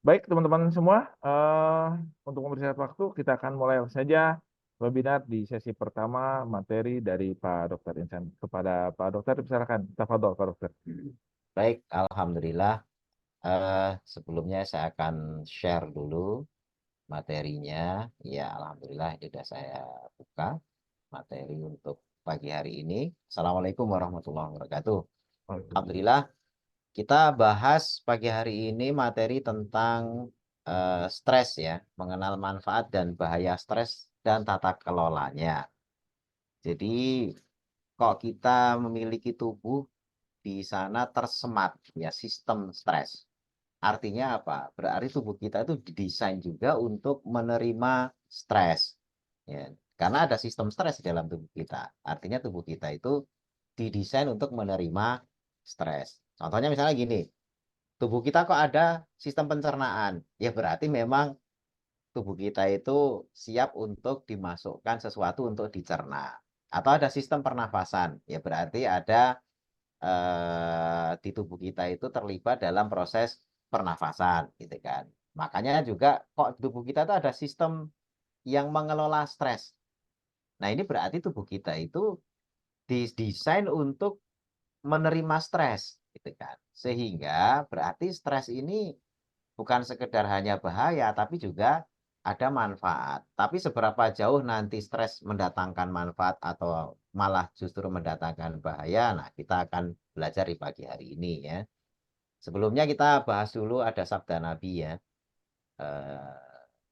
Baik, teman-teman semua, untuk mempersingkat waktu, kita akan mulai saja webinar di sesi pertama materi dari Pak Dr. Insan. Kepada Pak Dokter, silakan. Tafadhol, Pak Dokter. Baik, alhamdulillah. Sebelumnya saya akan share dulu materinya. Ya, alhamdulillah sudah saya buka materi untuk pagi hari ini. Assalamualaikum warahmatullahi wabarakatuh. Alhamdulillah, kita bahas pagi hari ini materi tentang stres ya, mengenal manfaat dan bahaya stres dan tata kelolanya. Jadi, kok kita memiliki tubuh di sana tersemat ya sistem stres. Artinya apa? Berarti tubuh kita itu didesain juga untuk menerima stres. Ya. Karena ada sistem stres di dalam tubuh kita. Artinya tubuh kita itu didesain untuk menerima stres. Contohnya misalnya gini, tubuh kita kok ada sistem pencernaan. Ya berarti memang tubuh kita itu siap untuk dimasukkan sesuatu untuk dicerna. Atau ada sistem pernafasan. Ya berarti ada di tubuh kita itu terlibat dalam proses pernafasan gitu kan. Makanya juga kok di tubuh kita itu ada sistem yang mengelola stres. Nah, ini berarti tubuh kita itu didesain untuk menerima stres gitu kan. Sehingga berarti stres ini bukan sekedar hanya bahaya tapi juga ada manfaat. Tapi seberapa jauh nanti stres mendatangkan manfaat atau malah justru mendatangkan bahaya, nah kita akan belajar di pagi hari ini ya. Sebelumnya kita bahas dulu ada sabda Nabi ya. eh,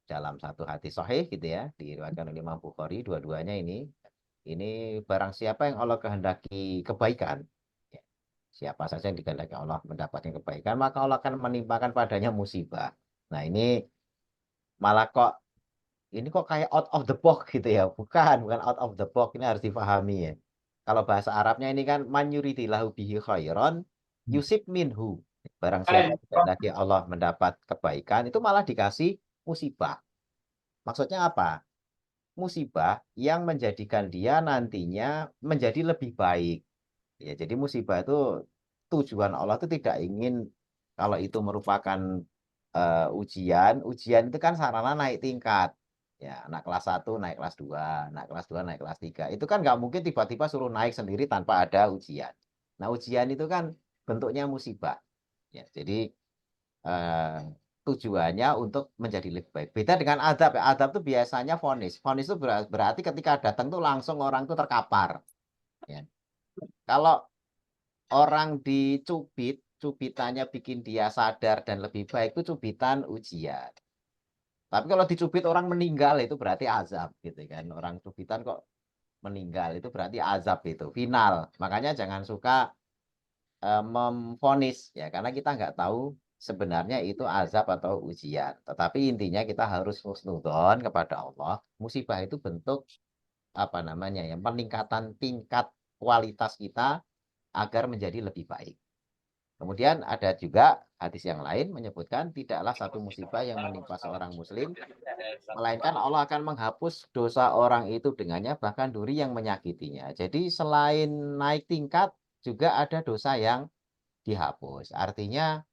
Dalam satu hadis sahih gitu ya, diriwayatkan oleh Imam Bukhari, dua-duanya ini barang siapa yang Allah kehendaki kebaikan, ya, siapa saja yang dikehendaki Allah mendapatkan kebaikan, maka Allah akan menimpakan padanya musibah. Nah, ini malah kok kayak out of the box gitu ya. Bukan out of the box, ini harus difahami ya. Kalau bahasa Arabnya ini kan man yuridillahu bihi khairan yusib minhu. Barang siapa yang dikehendaki Allah mendapat kebaikan itu malah dikasih musibah. Maksudnya apa? Musibah yang menjadikan dia nantinya menjadi lebih baik. Ya, jadi musibah itu tujuan Allah itu tidak ingin kalau itu merupakan ujian itu kan sarana naik tingkat. Ya, anak kelas 1 naik kelas 2, anak kelas 2 naik kelas 3. Itu kan nggak mungkin tiba-tiba suruh naik sendiri tanpa ada ujian. Nah, ujian itu kan bentuknya musibah. Ya, jadi eh, tujuannya untuk menjadi lebih baik. Beda dengan adab ya. Adab itu biasanya vonis. Vonis itu berarti ketika datang tuh langsung orang itu terkapar. Ya. Kalau orang dicubit, cubitannya bikin dia sadar dan lebih baik itu cubitan ujian. Tapi kalau dicubit orang meninggal itu berarti azab gitu kan. Orang cubitan kok meninggal itu berarti azab itu final. Makanya jangan suka memvonis ya karena kita nggak tahu sebenarnya itu azab atau ujian. Tetapi intinya kita harus husnudzon kepada Allah. Musibah itu bentuk apa namanya ya peningkatan tingkat kualitas kita agar menjadi lebih baik. Kemudian ada juga hadis yang lain menyebutkan tidaklah satu musibah yang menimpa seorang muslim melainkan Allah akan menghapus dosa orang itu dengannya bahkan duri yang menyakitinya. Jadi selain naik tingkat juga ada dosa yang dihapus. Artinya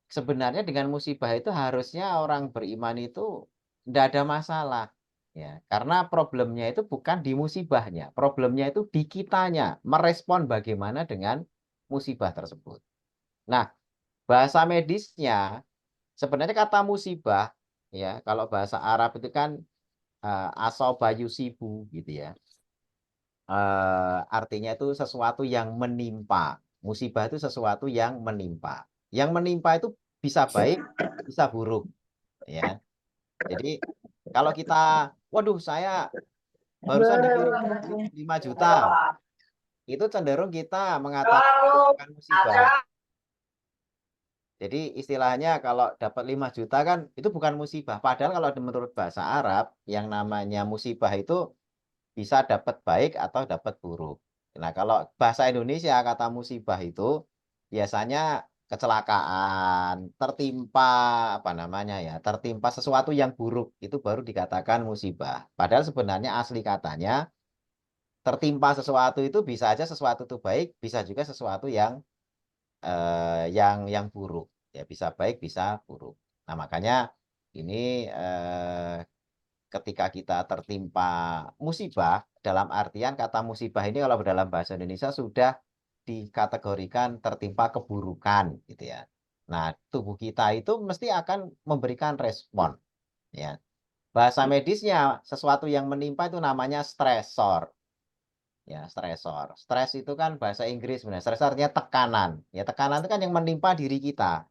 sebenarnya dengan musibah itu harusnya orang beriman itu tidak ada masalah. Ya, karena problemnya itu bukan di musibahnya, problemnya itu di kitanya, merespon bagaimana dengan musibah tersebut. Nah, bahasa medisnya sebenarnya kata musibah ya, kalau bahasa Arab itu kan asoba yusibu gitu ya. Artinya itu sesuatu yang menimpa. Musibah itu sesuatu yang menimpa. Yang menimpa itu bisa baik, bisa buruk, ya. Jadi kalau kita, waduh saya barusan dikirim duit 5 juta, itu cenderung kita mengatakan itu bukan musibah. Jadi istilahnya kalau dapat 5 juta kan itu bukan musibah. Padahal kalau menurut bahasa Arab yang namanya musibah itu bisa dapat baik atau dapat buruk. Nah, kalau bahasa Indonesia kata musibah itu biasanya kecelakaan, tertimpa apa namanya ya, tertimpa sesuatu yang buruk itu baru dikatakan musibah. Padahal sebenarnya asli katanya tertimpa sesuatu itu bisa aja sesuatu itu baik, bisa juga sesuatu yang buruk. Ya, bisa baik, bisa buruk. Nah, makanya ini ketika kita tertimpa musibah, dalam artian kata musibah ini kalau dalam bahasa Indonesia sudah dikategorikan tertimpa keburukan gitu ya. Nah, tubuh kita itu mesti akan memberikan respon ya. Bahasa medisnya sesuatu yang menimpa itu namanya stresor. Ya, stresor. Stres itu kan bahasa Inggris sebenarnya. Stres artinya tekanan. Ya, tekanan itu kan yang menimpa diri kita.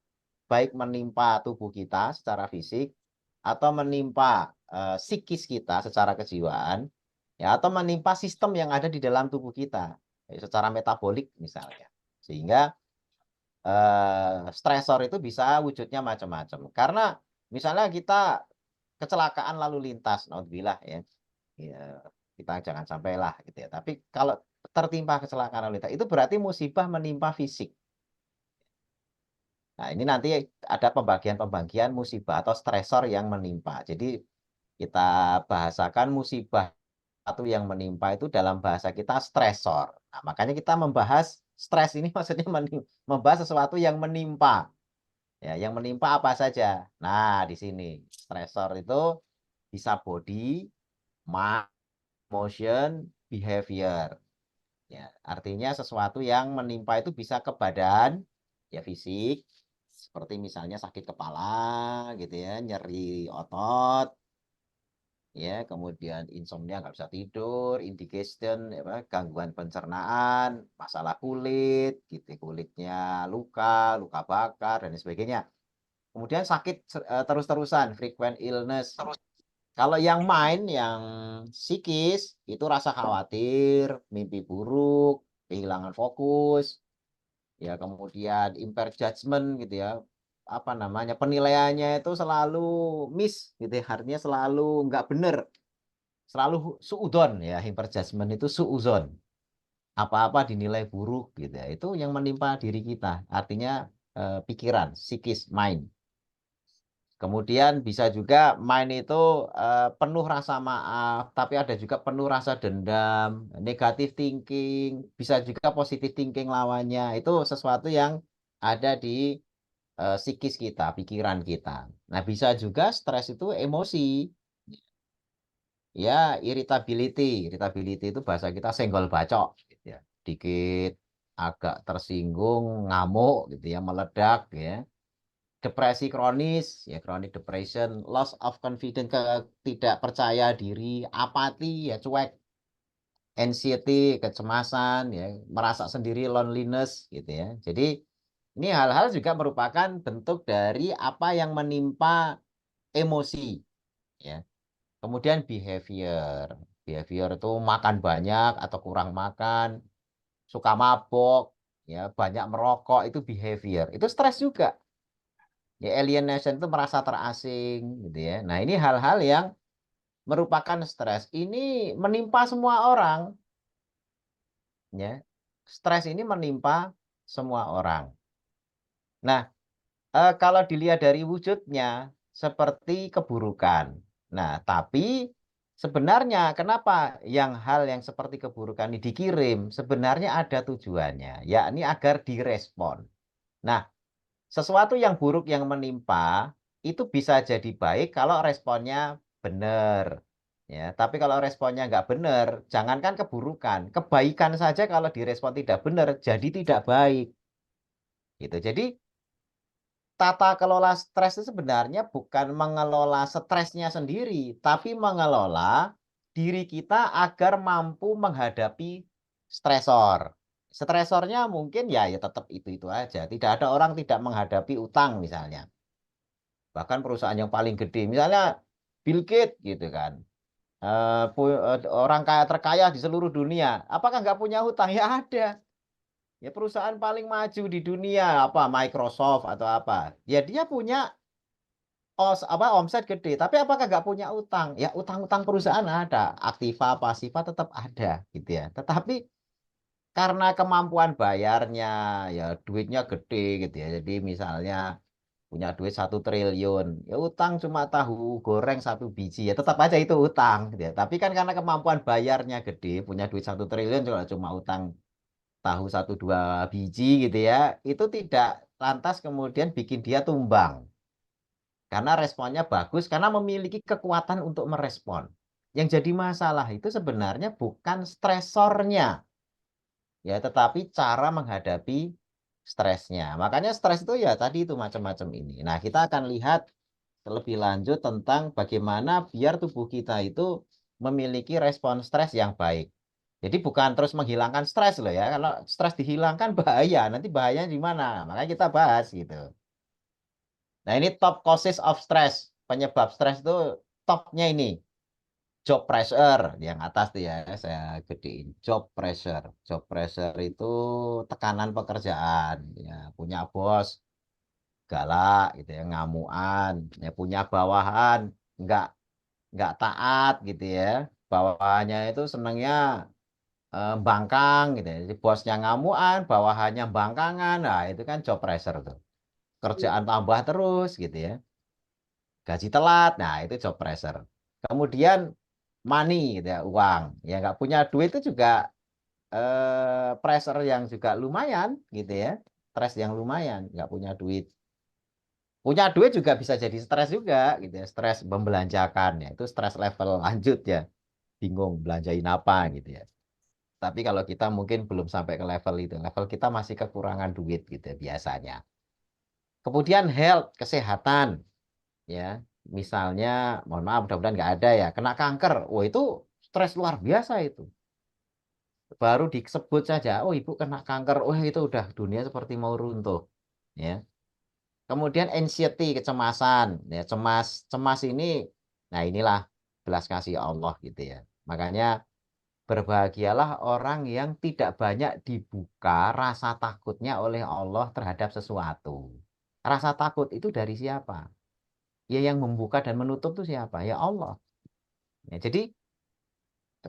Baik menimpa tubuh kita secara fisik atau menimpa psikis kita secara kejiwaan, ya atau menimpa sistem yang ada di dalam tubuh kita, ya, secara metabolik misalnya. Sehingga stresor itu bisa wujudnya macam-macam. Karena misalnya kita kecelakaan lalu lintas, naudzubillah ya. Ya, kita jangan sampailah gitu ya. Tapi kalau tertimpa kecelakaan lalu lintas itu berarti musibah menimpa fisik. Nah, ini nanti ada pembagian-pembagian musibah atau stresor yang menimpa. Jadi kita bahasakan musibah atau yang menimpa itu dalam bahasa kita stresor. Nah, makanya kita membahas stres ini maksudnya membahas sesuatu yang menimpa. Ya, yang menimpa apa saja. Nah, di sini stresor itu bisa body, mind, motion, behavior. Ya, artinya sesuatu yang menimpa itu bisa ke badan, ya fisik, seperti misalnya sakit kepala, gitu ya, nyeri otot, ya, kemudian insomnia nggak bisa tidur, indigestion, ya, gangguan pencernaan, masalah kulit, gitu, kulitnya luka, luka bakar dan sebagainya. Kemudian sakit terus-terusan, frequent illness. Kalau yang mind, yang psikis, itu rasa khawatir, mimpi buruk, kehilangan fokus, ya kemudian impaired judgment gitu ya. Apa namanya? Penilaiannya itu selalu miss gitu ya, artinya selalu nggak benar, selalu suudzon ya, impaired judgment itu suudzon. Apa-apa dinilai buruk gitu ya. Itu yang menimpa diri kita, artinya pikiran, psikis, mind. Kemudian bisa juga main itu penuh rasa maaf, tapi ada juga penuh rasa dendam, negatif thinking, bisa juga positif thinking lawannya. Itu sesuatu yang ada di psikis kita, pikiran kita. Nah, bisa juga stres itu emosi. Ya, irritability. Irritability itu bahasa kita senggol bacok gitu ya. Dikit agak tersinggung, ngamuk gitu ya, meledak ya. Depresi kronis, ya chronic depression, loss of confidence, tidak percaya diri, apati, ya cuek, anxiety, kecemasan, ya merasa sendiri, loneliness, gitu ya. Jadi ini hal-hal juga merupakan bentuk dari apa yang menimpa emosi, ya. Kemudian behavior, behavior itu makan banyak atau kurang makan, suka mabok, ya banyak merokok, itu behavior, itu stres juga. Ya, alienation itu merasa terasing gitu ya. Nah, ini hal-hal yang merupakan stres. Ini menimpa semua orang ya. Stres ini menimpa semua orang. Nah, kalau dilihat dari wujudnya seperti keburukan. Nah, tapi sebenarnya kenapa hal yang seperti keburukan ini dikirim? Sebenarnya ada tujuannya, yakni agar direspon. Nah, sesuatu yang buruk yang menimpa itu bisa jadi baik kalau responnya benar. Ya, tapi kalau responnya nggak benar, jangankan keburukan, kebaikan saja kalau direspon tidak benar, jadi tidak baik. Gitu. Jadi tata kelola stres itu sebenarnya bukan mengelola stresnya sendiri, tapi mengelola diri kita agar mampu menghadapi stresor. Stresornya mungkin ya tetap itu aja. Tidak ada orang tidak menghadapi utang misalnya. Bahkan perusahaan yang paling gede, misalnya Bill Gates gitu kan. Orang kaya terkaya di seluruh dunia. Apakah nggak punya hutang? Ya ada. Ya perusahaan paling maju di dunia apa Microsoft atau apa. Ya dia punya omset gede, tapi apakah nggak punya utang? Ya utang-utang perusahaan ada, aktiva, pasifa tetap ada gitu ya. Tetapi karena kemampuan bayarnya, ya duitnya gede gitu ya. Jadi misalnya punya duit 1 triliun, ya utang cuma tahu goreng 1 biji, ya tetap aja itu utang gitu ya. Tapi kan karena kemampuan bayarnya gede, punya duit 1 triliun cuma utang tahu 1 2 biji gitu ya, itu tidak lantas kemudian bikin dia tumbang. Karena responnya bagus, karena memiliki kekuatan untuk merespon. Yang jadi masalah itu sebenarnya bukan stresornya, ya, tetapi cara menghadapi stresnya. Makanya stres itu ya tadi itu macam-macam ini. Nah, kita akan lihat lebih lanjut tentang bagaimana biar tubuh kita itu memiliki respon stres yang baik. Jadi bukan terus menghilangkan stres loh ya. Kalau stres dihilangkan bahaya, nanti bahayanya di mana? Makanya kita bahas gitu. Nah, ini top causes of stress. Penyebab stres itu topnya ini. Job pressure yang atas tuh ya, saya gedein. Job pressure. Job pressure itu tekanan pekerjaan. Ya, punya bos galak gitu ya, ngamuan. Ya, punya bawahan nggak nggak taat gitu ya. Bawahannya itu senangnya bangkang gitu ya. Jadi bosnya ngamuan, bawahannya bangkangan. Nah, itu kan job pressure tuh. Kerjaan tambah terus gitu ya. Gaji telat, nah itu job pressure. Kemudian money gitu ya, uang. Ya nggak punya duit itu juga pressure yang juga lumayan gitu ya. Stres yang lumayan, nggak punya duit. Punya duit juga bisa jadi stres juga gitu ya. Stres membelanjakan ya. Itu stres level lanjut ya. Bingung belanjain apa gitu ya. Tapi kalau kita mungkin belum sampai ke level itu. Level kita masih kekurangan duit gitu ya, biasanya. Kemudian health, kesehatan. Ya, misalnya, mohon maaf, mudah-mudahan nggak ada ya, kena kanker. Oh, itu stres luar biasa itu. Baru disebut saja, oh ibu kena kanker. Oh, itu udah dunia seperti mau runtuh. Ya. Kemudian anxiety, kecemasan. Ya, cemas ini, nah inilah belas kasih Allah gitu ya. Makanya berbahagialah orang yang tidak banyak dibuka rasa takutnya oleh Allah terhadap sesuatu. Rasa takut itu dari siapa? Ya, yang membuka dan menutup itu siapa? Ya Allah. Ya, jadi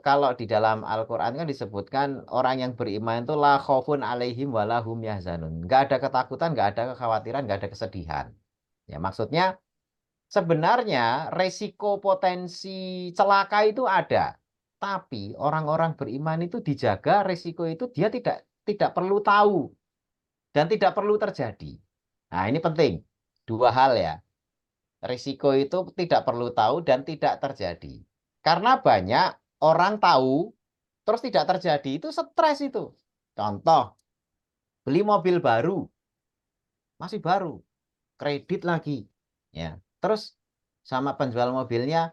kalau di dalam Al-Quran kan disebutkan orang yang beriman itu la khaufun alaihim walahum yahzanun. Nggak ada ketakutan, nggak ada kekhawatiran, nggak ada kesedihan. Ya, maksudnya sebenarnya resiko potensi celaka itu ada. Tapi orang-orang beriman itu dijaga resiko itu dia tidak perlu tahu dan tidak perlu terjadi. Nah, ini penting. Dua hal ya. Risiko itu tidak perlu tahu dan tidak terjadi. Karena banyak orang tahu terus tidak terjadi, itu stres itu. Contoh, beli mobil baru, masih baru, kredit lagi. Ya. Terus sama penjual mobilnya,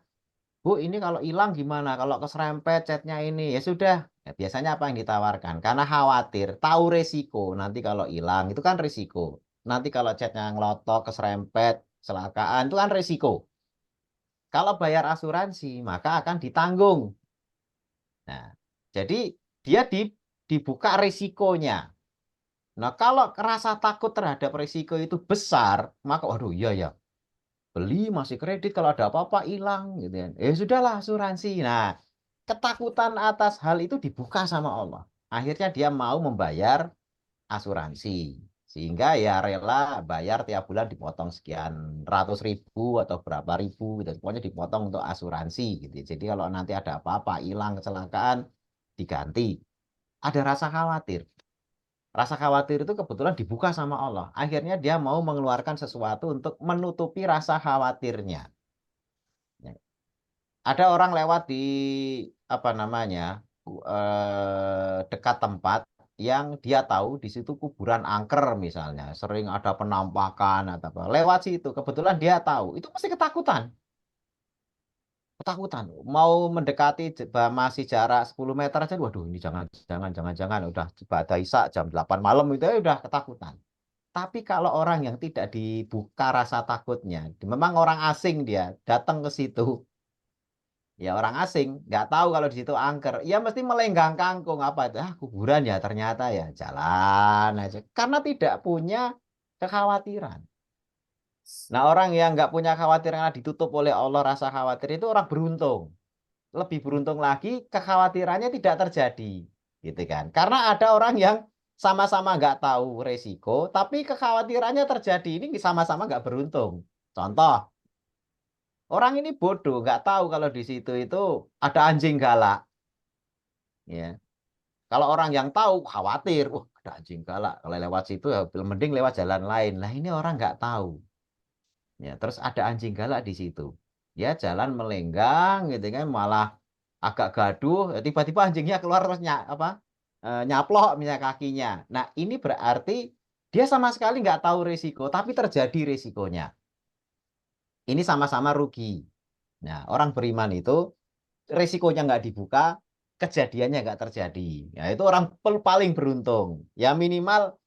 "Bu, ini kalau hilang gimana? Kalau keserempet catnya ini." Ya sudah. Ya, biasanya apa yang ditawarkan? Karena khawatir, tahu resiko. Nanti kalau hilang, itu kan resiko. Nanti kalau catnya ngelotok, keserempet, kecelakaan, itu kan resiko. Kalau bayar asuransi, maka akan ditanggung. Nah, jadi dia dibuka risikonya. Nah, kalau rasa takut terhadap risiko itu besar, maka waduh iya ya, beli masih kredit kalau ada apa-apa hilang gitu ya. Sudahlah asuransi. Nah, ketakutan atas hal itu dibuka sama Allah. Akhirnya dia mau membayar asuransi. Sehingga ya rela bayar tiap bulan dipotong sekian ratus ribu atau berapa ribu gitu. Pokoknya dipotong untuk asuransi gitu. Jadi kalau nanti ada apa-apa, hilang, kecelakaan, diganti. Ada rasa khawatir. Rasa khawatir itu kebetulan dibuka sama Allah. Akhirnya dia mau mengeluarkan sesuatu untuk menutupi rasa khawatirnya. Ya. Ada orang lewat di apa namanya dekat tempat yang dia tahu di situ kuburan angker misalnya, sering ada penampakan atau apa. Lewat situ, kebetulan dia tahu, itu pasti ketakutan. Ketakutan. Mau mendekati masih jarak 10 meter aja, waduh ini jangan, udah Ba'da Isya jam 8 malam itu ya udah ketakutan. Tapi kalau orang yang tidak dibuka rasa takutnya, memang orang asing dia datang ke situ, ya orang asing nggak tahu kalau di situ angker, ya mesti melenggang kangkung apa itu, kuburan ya ternyata ya jalan aja, karena tidak punya kekhawatiran. Nah, orang yang nggak punya khawatir karena ditutup oleh Allah rasa khawatir itu orang beruntung. Lebih beruntung lagi kekhawatirannya tidak terjadi, gitu kan? Karena ada orang yang sama-sama nggak tahu resiko, tapi kekhawatirannya terjadi. Ini sama-sama nggak beruntung. Contoh, orang ini bodoh, nggak tahu kalau di situ itu ada anjing galak. Ya, kalau orang yang tahu khawatir, wah ada anjing galak. Kalau lewat situ ya mending lewat jalan lain. Nah ini orang nggak tahu. Ya, terus ada anjing galak di situ. Dia jalan melenggang gitu kan, malah agak gaduh, tiba-tiba anjingnya keluar terus nyaplok misalnya kakinya. Nah, ini berarti dia sama sekali nggak tahu resiko, tapi terjadi resikonya. Ini sama-sama rugi. Nah, orang beriman itu resikonya nggak dibuka, kejadiannya nggak terjadi. Ya, itu orang paling beruntung. Ya minimal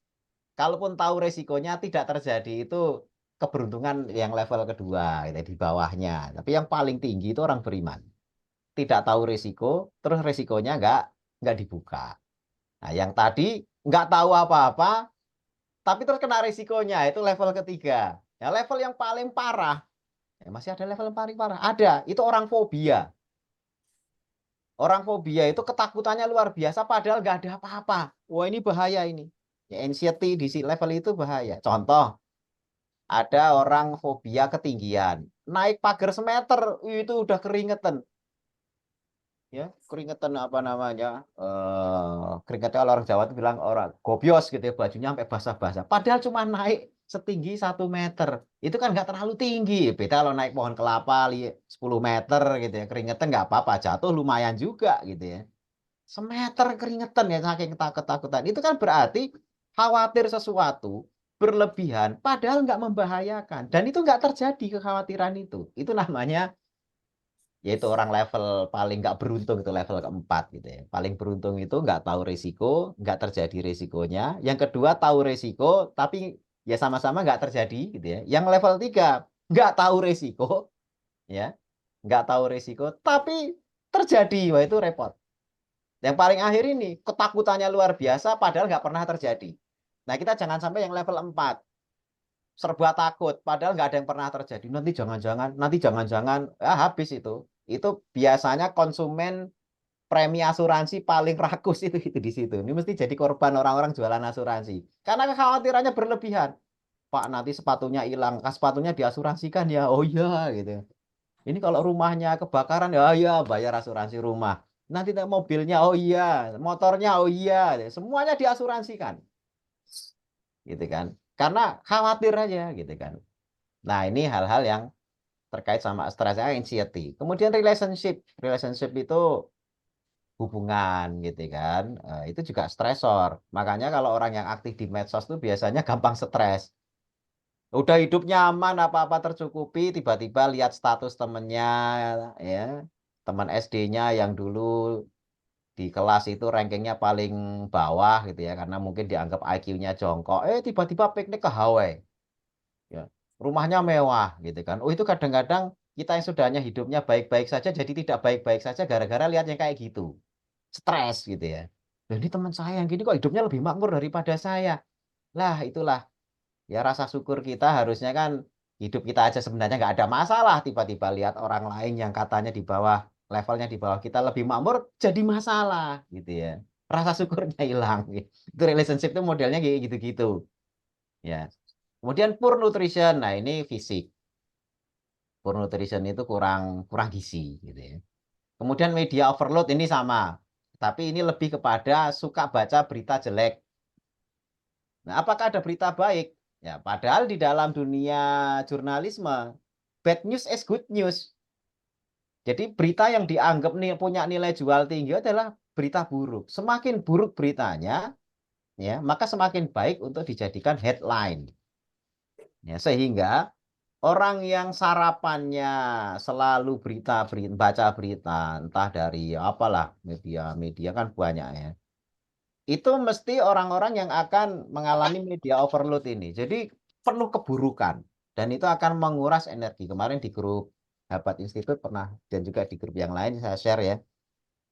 kalaupun tahu resikonya tidak terjadi itu keberuntungan yang level kedua, gitu, di bawahnya. Tapi yang paling tinggi itu orang beriman. Tidak tahu resiko, terus resikonya nggak dibuka. Nah, yang tadi nggak tahu apa-apa, tapi terus kena resikonya, itu level ketiga. Ya, level yang paling parah, ya, masih ada level yang paling parah. Ada, itu orang fobia. Orang fobia itu ketakutannya luar biasa, padahal nggak ada apa-apa. Wah, ini bahaya ini. Ya, anxiety di level itu bahaya. Contoh, ada orang fobia ketinggian. Naik pagar semeter, itu udah keringetan. Ya, keringetan apa namanya? Keringetan kalau orang Jawa itu bilang orang gobios gitu ya, bajunya sampai basah-basah. Padahal cuma naik setinggi 1 meter. Itu kan nggak terlalu tinggi. Beda kalau naik pohon kelapa 10 meter gitu ya. Keringetan nggak apa-apa, jatuh lumayan juga gitu ya. Semeter keringetan ya saking ketakutan. Itu kan berarti khawatir sesuatu berlebihan padahal nggak membahayakan. Dan itu nggak terjadi kekhawatiran itu. Itu namanya yaitu orang level paling nggak beruntung itu level keempat gitu ya. Paling beruntung itu nggak tahu risiko, nggak terjadi risikonya. Yang kedua tahu risiko, tapi ya sama-sama nggak terjadi gitu ya. Yang level 3 nggak tahu risiko, ya nggak tahu risiko, tapi terjadi, wah itu repot. Yang paling akhir ini ketakutannya luar biasa, padahal nggak pernah terjadi. Nah kita jangan sampai yang level 4 serba takut, padahal nggak ada yang pernah terjadi. Nanti jangan-jangan, habis itu. Itu biasanya konsumen premi asuransi paling rakus itu di situ. Ini mesti jadi korban orang-orang jualan asuransi. Karena kekhawatirannya berlebihan. Pak, nanti sepatunya hilang, sepatunya diasuransikan ya. Oh iya gitu. Ini kalau rumahnya kebakaran ya iya bayar asuransi rumah. Nanti mobilnya oh iya, motornya oh iya, semuanya diasuransikan. Gitu kan. Karena khawatir aja gitu kan. Nah, ini hal-hal yang terkait sama stres anxiety. Kemudian relationship. Relationship itu hubungan gitu kan. Itu juga stresor. Makanya kalau orang yang aktif di medsos itu biasanya gampang stres. Udah hidup nyaman, apa-apa tercukupi, tiba-tiba lihat status temennya, ya, teman SD-nya yang dulu di kelas itu rankingnya paling bawah gitu ya, karena mungkin dianggap IQ-nya jongkok. Tiba-tiba piknik ke Hawaii, ya, rumahnya mewah gitu kan. Oh itu kadang-kadang kita yang sudahnya hidupnya baik-baik saja, jadi tidak baik-baik saja gara-gara lihat yang kayak gitu, stres gitu ya. Dan ini teman saya yang gini kok hidupnya lebih makmur daripada saya. Lah itulah. Ya rasa syukur kita harusnya kan hidup kita aja sebenarnya nggak ada masalah. Tiba-tiba lihat orang lain yang katanya di bawah, levelnya di bawah kita lebih makmur, jadi masalah gitu ya. Rasa syukurnya hilang. Gitu. Itu relationship itu modelnya kayak gitu-gitu. Ya. Kemudian poor nutrition. Nah ini fisik. Poor nutrition itu kurang kurang gizi gitu ya. Kemudian media overload ini sama. Tapi ini lebih kepada suka baca berita jelek. Nah, apakah ada berita baik? Ya, padahal di dalam dunia jurnalisme, bad news is good news. Jadi berita yang dianggap punya nilai jual tinggi adalah berita buruk. Semakin buruk beritanya, ya, maka semakin baik untuk dijadikan headline. Ya, sehingga orang yang sarapannya selalu baca berita, entah dari apalah media kan banyak ya. Itu mesti orang-orang yang akan mengalami media overload ini. Jadi penuh keburukan dan itu akan menguras energi. Kemarin di grup Harvard Institute pernah dan juga di grup yang lain saya share ya.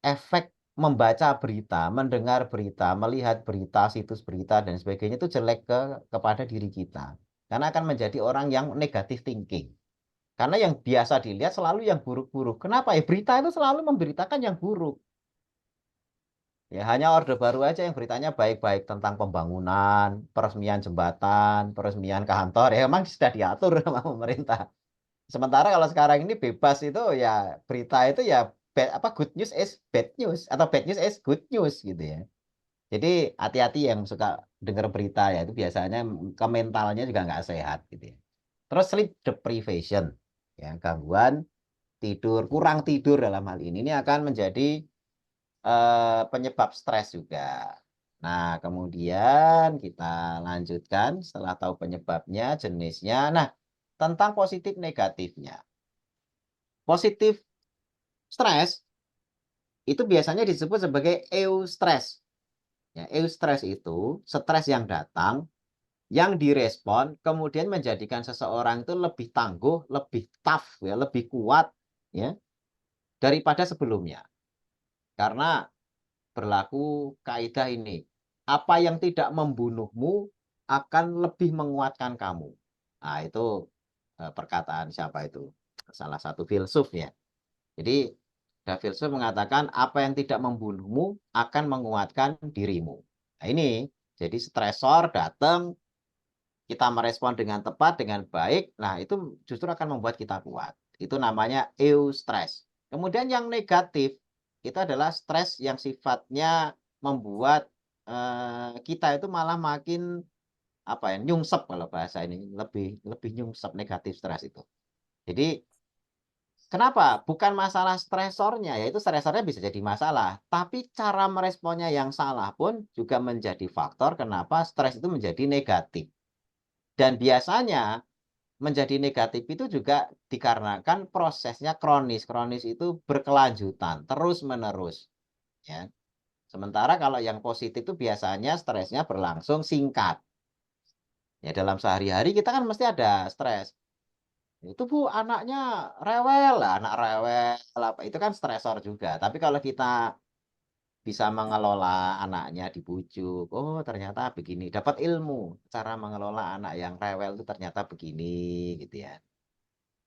Efek membaca berita, mendengar berita, melihat berita, situs berita dan sebagainya itu jelek kepada diri kita. Karena akan menjadi orang yang negatif thinking. Karena yang biasa dilihat selalu yang buruk-buruk. Kenapa ya? Berita itu selalu memberitakan yang buruk. Ya, hanya Orde Baru aja yang beritanya baik-baik tentang pembangunan, peresmian jembatan, peresmian kantor. Ya, memang sudah diatur sama pemerintah. Sementara kalau sekarang ini bebas itu ya berita itu ya good news is bad news atau bad news is good news gitu ya. Jadi hati-hati yang suka dengar berita ya itu biasanya ke mentalnya juga nggak sehat gitu ya. Terus sleep deprivation, ya, gangguan tidur, kurang tidur dalam hal ini akan menjadi penyebab stres juga. Nah, kemudian kita lanjutkan setelah tahu penyebabnya, jenisnya. Nah, tentang positif negatifnya. Positif stres itu biasanya disebut sebagai eustress. Ya, eustress itu stres yang datang, yang direspon, kemudian menjadikan seseorang itu lebih tangguh, lebih tough, ya, lebih kuat, ya, daripada sebelumnya. Karena berlaku kaidah ini, apa yang tidak membunuhmu akan lebih menguatkan kamu. Nah, itu perkataan siapa itu? Salah satu filsuf ya. Jadi, ada filsuf mengatakan apa yang tidak membunuhmu akan menguatkan dirimu. Nah, ini jadi stresor datang, kita merespon dengan tepat, dengan baik, nah itu justru akan membuat kita kuat. Itu namanya eustress. Kemudian yang negatif, itu adalah stres yang sifatnya membuat kita itu malah makin apa ya, nyungsep kalau bahasa ini, lebih lebih nyungsep negatif stres itu. Jadi kenapa? Bukan masalah stresornya, yaitu stresornya bisa jadi masalah, tapi cara meresponnya yang salah pun juga menjadi faktor kenapa stres itu menjadi negatif. Dan biasanya menjadi negatif itu juga dikarenakan prosesnya kronis. Kronis itu berkelanjutan, terus-menerus, ya. Sementara kalau yang positif itu biasanya stresnya berlangsung singkat. Ya dalam sehari-hari kita kan mesti ada stres. Itu Bu, anaknya rewel lah, anak rewel apa itu kan stresor juga. Tapi kalau kita bisa mengelola anaknya, dibujuk, oh ternyata begini, dapat ilmu cara mengelola anak yang rewel itu ternyata begini gitu ya.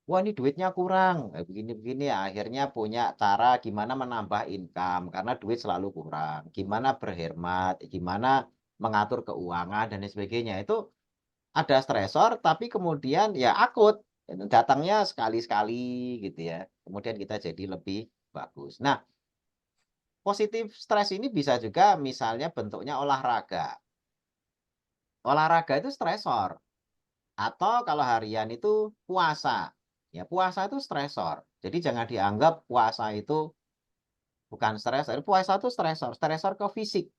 Wah ini duitnya kurang, begini-begini ya, akhirnya punya cara gimana menambah income karena duit selalu kurang, gimana berhemat, gimana mengatur keuangan dan lain sebagainya. Itu ada stresor tapi kemudian ya akut, datangnya sekali-sekali gitu ya. Kemudian kita jadi lebih bagus. Nah, positif stres ini bisa juga misalnya bentuknya olahraga. Olahraga itu stresor atau kalau harian itu puasa. Ya, puasa itu stresor. Jadi jangan dianggap puasa itu bukan stresor. Puasa itu stresor, stresor ke fisik.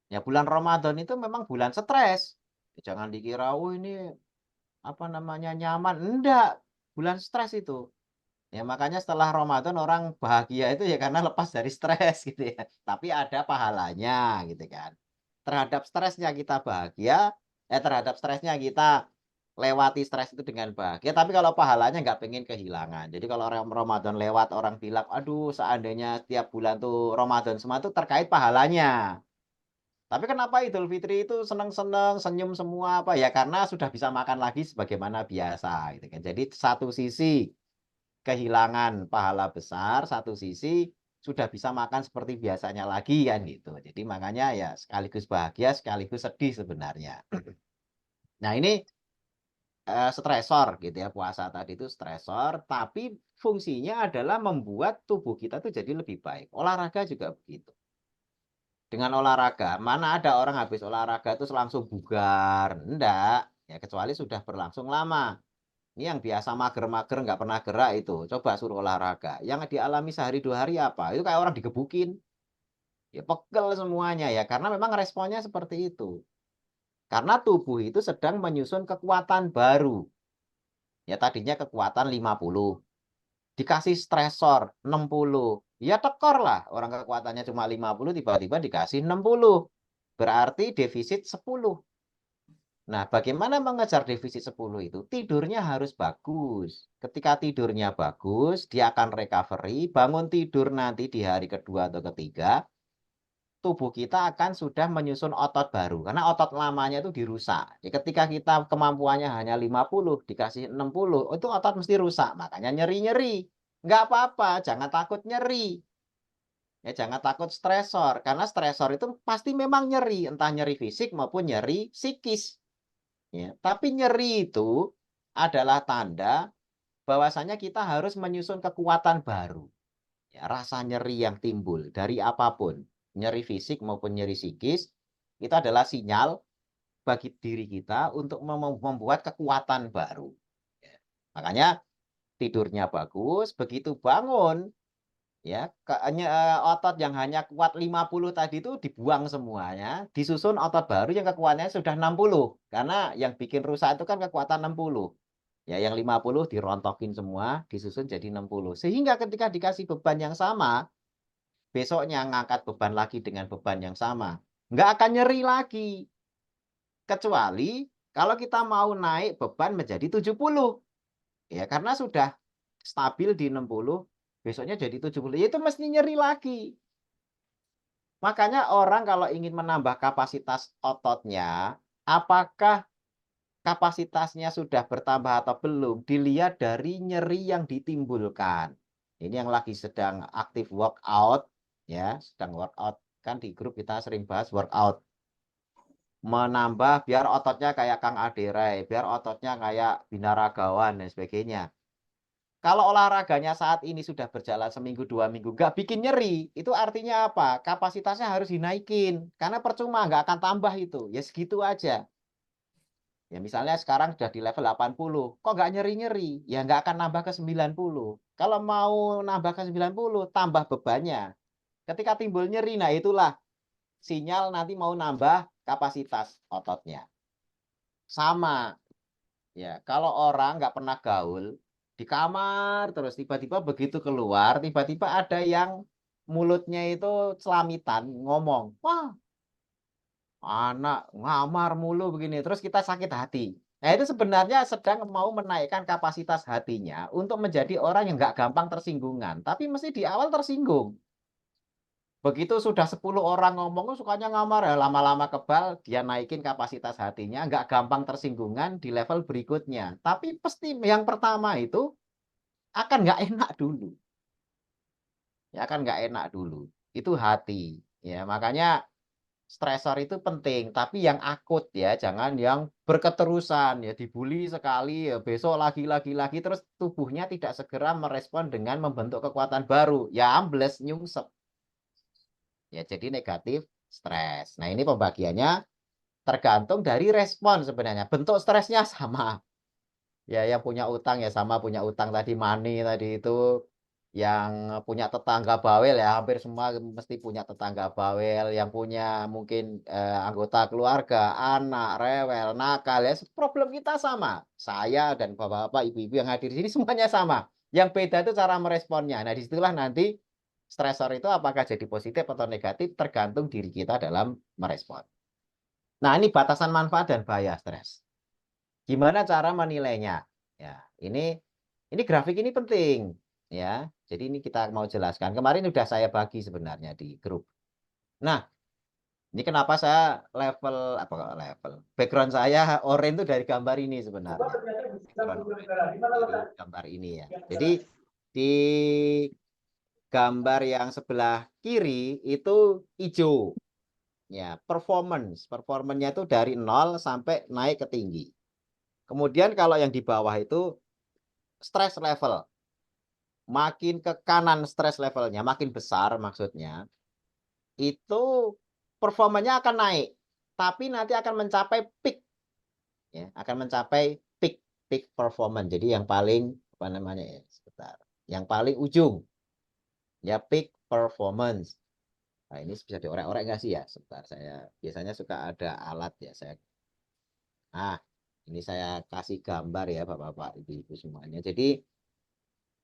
Ya, bulan Ramadan itu memang bulan stres. Jangan dikira, oh ini apa namanya nyaman. Enggak, bulan stres itu. Ya, makanya setelah Ramadan orang bahagia itu ya karena lepas dari stres gitu ya. Tapi ada pahalanya gitu kan. Terhadap stresnya kita bahagia, terhadap stresnya kita lewati stres itu dengan bahagia, tapi kalau pahalanya nggak pengen kehilangan. Jadi kalau Ramadan lewat orang bilang, "Aduh seandainya tiap bulan tuh Ramadan semua tuh terkait pahalanya." Tapi kenapa Idul Fitri itu seneng-seneng, senyum semua apa, ya karena sudah bisa makan lagi sebagaimana biasa gitu kan. Jadi satu sisi kehilangan pahala besar, satu sisi sudah bisa makan seperti biasanya lagi kan gitu. Jadi makanya ya sekaligus bahagia, sekaligus sedih sebenarnya. Nah ini stresor gitu ya, puasa tadi itu stresor, tapi fungsinya adalah membuat tubuh kita tuh jadi lebih baik. Olahraga juga begitu. Dengan olahraga, mana ada orang habis olahraga terus langsung bugar, enggak. Ya kecuali sudah berlangsung lama. Ini yang biasa mager-mager nggak pernah gerak itu, coba suruh olahraga. Yang dialami sehari 2 hari apa? Itu kayak orang digebukin. Ya pegel semuanya ya, karena memang responnya seperti itu. Karena tubuh itu sedang menyusun kekuatan baru. Ya tadinya kekuatan 50, dikasih stresor 60. Ya tekor lah, orang kekuatannya cuma 50 tiba-tiba dikasih 60. Berarti defisit 10. Nah, bagaimana mengejar defisit 10 itu? Tidurnya harus bagus. Ketika tidurnya bagus, dia akan recovery, bangun tidur nanti di hari kedua atau ketiga, tubuh kita akan sudah menyusun otot baru. Karena otot lamanya itu dirusak. Jadi ketika kita kemampuannya hanya 50, dikasih 60, itu otot mesti rusak. Makanya nyeri-nyeri. Nggak apa-apa, jangan takut nyeri. Ya, jangan takut stresor. Karena stresor itu pasti memang nyeri. Entah nyeri fisik maupun nyeri psikis. Ya, tapi nyeri itu adalah tanda bahwasanya kita harus menyusun kekuatan baru. Ya, rasa nyeri yang timbul dari apapun, nyeri fisik maupun nyeri psikis, itu adalah sinyal bagi diri kita untuk membuat kekuatan baru. Ya. Makanya tidurnya bagus, begitu bangun, ya, otot yang hanya kuat 50 tadi itu dibuang semuanya, disusun otot baru yang kekuatannya sudah 60. Karena yang bikin rusak itu kan kekuatan 60. Ya, yang 50 dirontokin semua, disusun jadi 60. Sehingga ketika dikasih beban yang sama, besoknya ngangkat beban lagi dengan beban yang sama, nggak akan nyeri lagi. Kecuali kalau kita mau naik beban menjadi 70. Ya, karena sudah stabil di 60, besoknya jadi 70. Ya itu mesti nyeri lagi. Makanya orang kalau ingin menambah kapasitas ototnya, apakah kapasitasnya sudah bertambah atau belum, dilihat dari nyeri yang ditimbulkan. Ini yang lagi sedang aktif workout, ya, sedang workout. Kan di grup kita sering bahas workout. Menambah biar ototnya kayak Kang Aderai, biar ototnya kayak binaragawan dan sebagainya. Kalau olahraganya saat ini sudah berjalan seminggu, 2 minggu, nggak bikin nyeri, itu artinya apa? Kapasitasnya harus dinaikin, karena percuma nggak akan tambah itu, ya segitu aja. Ya misalnya sekarang sudah di level 80, kok nggak nyeri-nyeri? Ya nggak akan nambah ke 90. Kalau mau nambah ke 90, tambah bebannya. Ketika timbul nyeri, nah itulah sinyal nanti mau nambah kapasitas ototnya. Sama, ya kalau orang nggak pernah gaul, di kamar terus tiba-tiba begitu keluar, tiba-tiba ada yang mulutnya itu celamitan ngomong, "Wah, anak ngamar mulu begini," terus kita sakit hati. Nah, itu sebenarnya sedang mau menaikkan kapasitas hatinya untuk menjadi orang yang nggak gampang tersinggungan, tapi mesti di awal tersinggung. Begitu sudah 10 orang ngomong, "Oh, sukanya ngamar," ya lama-lama kebal, dia naikin kapasitas hatinya, nggak gampang tersinggungan di level berikutnya. Tapi pasti yang pertama itu akan nggak enak dulu, ya akan nggak enak dulu. Itu hati, ya makanya stresor itu penting, tapi yang akut ya, jangan yang berketerusan ya, dibully sekali ya besok lagi, terus tubuhnya tidak segera merespon dengan membentuk kekuatan baru, ya ambles, nyungsep. Ya jadi negatif stres. Nah ini pembagiannya tergantung dari respon sebenarnya, bentuk stresnya sama. Ya yang punya utang ya sama punya utang tadi, money tadi itu. Yang punya tetangga bawel ya hampir semua mesti punya tetangga bawel, yang punya mungkin, anggota keluarga, anak rewel, nakal, ya problem kita sama. Saya dan bapak-bapak, ibu-ibu yang hadir di sini semuanya sama. Yang beda itu cara meresponnya. Nah, disitulah nanti stresor itu apakah jadi positif atau negatif tergantung diri kita dalam merespon. Nah, ini batasan manfaat dan bahaya stres. Gimana cara menilainya? Ya, ini grafik ini penting, ya. Jadi ini kita mau jelaskan. Kemarin sudah saya bagi sebenarnya di grup. Nah, ini kenapa saya background saya oranye itu dari gambar ini sebenarnya. Background oranye dari gambar ini ya. Jadi di gambar yang sebelah kiri itu hijau. Ya, performance-nya itu dari 0 sampai naik ke tinggi. Kemudian kalau yang di bawah itu stress level. Makin ke kanan stress levelnya, makin besar maksudnya, itu performanya akan naik. Tapi nanti akan mencapai peak, ya, akan mencapai peak performance. Jadi yang paling, apa namanya ya, sebentar, yang paling ujung, ya peak performance. Nah, ini bisa diorek-orek nggak sih ya? Sebentar, saya biasanya suka ada alat ya. Nah, ini saya kasih gambar ya Bapak-Bapak, Ibu-ibu semuanya. Jadi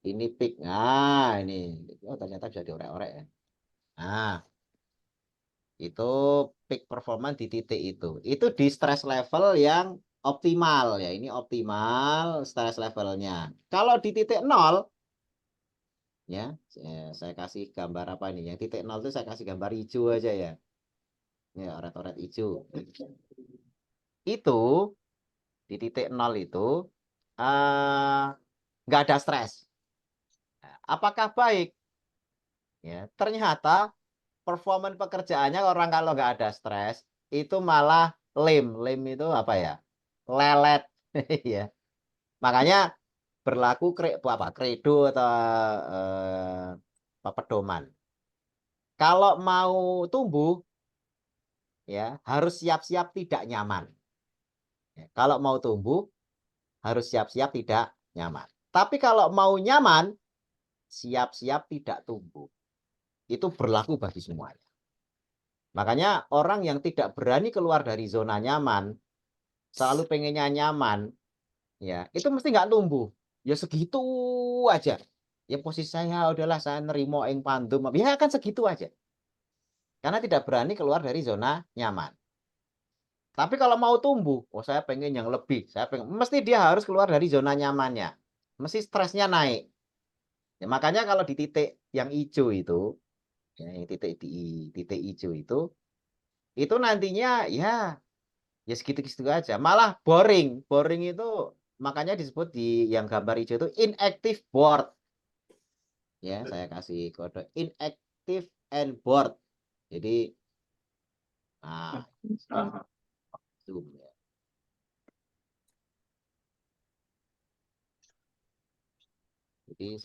ini peak. Nah, ini. Oh, ternyata bisa diorek-orek ya. Nah, itu peak performance di titik itu. Itu di stress level yang optimal ya. Ini optimal stress levelnya. Kalau di titik 0 ya, saya kasih gambar apa ini? Yang titik 0 itu saya kasih gambar hijau aja ya. Ya, oret-oret hijau. Itu di titik 0 itu eh nggak ada stres. Apakah baik? Ya, ternyata performan pekerjaannya orang kalau nggak ada stres, itu malah lame. Lame itu apa ya? Lelet. Ya. Makanya berlaku kredo atau pedoman. Kalau mau tumbuh, ya harus siap-siap tidak nyaman. Ya, kalau mau tumbuh harus siap-siap tidak nyaman. Tapi kalau mau nyaman, siap-siap tidak tumbuh. Itu berlaku bagi semuanya. Makanya orang yang tidak berani keluar dari zona nyaman, selalu pengennya nyaman, ya itu mesti nggak tumbuh. Ya segitu aja. Ya posisi saya udahlah saya nerimo ing pandum, ya kan segitu aja. Karena tidak berani keluar dari zona nyaman. Tapi kalau mau tumbuh, oh saya pengen yang lebih, saya pengen, mesti dia harus keluar dari zona nyamannya. Mesti stresnya naik. Ya, makanya kalau di titik yang hijau itu, ya, yang titik di titik hijau itu nantinya ya segitu-segitu aja. Malah boring. Boring itu makanya disebut di yang gambar hijau itu inactive board. Ya, saya kasih kode inactive and board. Jadi, nah, zoom ya. Jadi,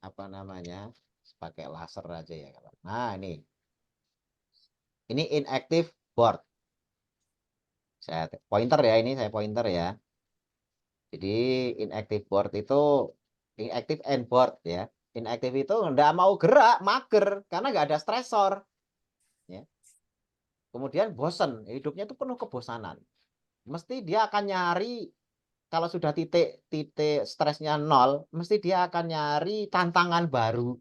apa namanya? Pakai laser aja ya. Nah, ini inactive board. Saya pointer ya, ini saya pointer ya. Jadi inactive board itu inactive and board ya. Inactive itu enggak mau gerak, mager karena nggak ada stresor. Ya. Kemudian bosen, hidupnya itu penuh kebosanan. Mesti dia akan nyari kalau sudah titik stresnya nol, mesti dia akan nyari tantangan baru.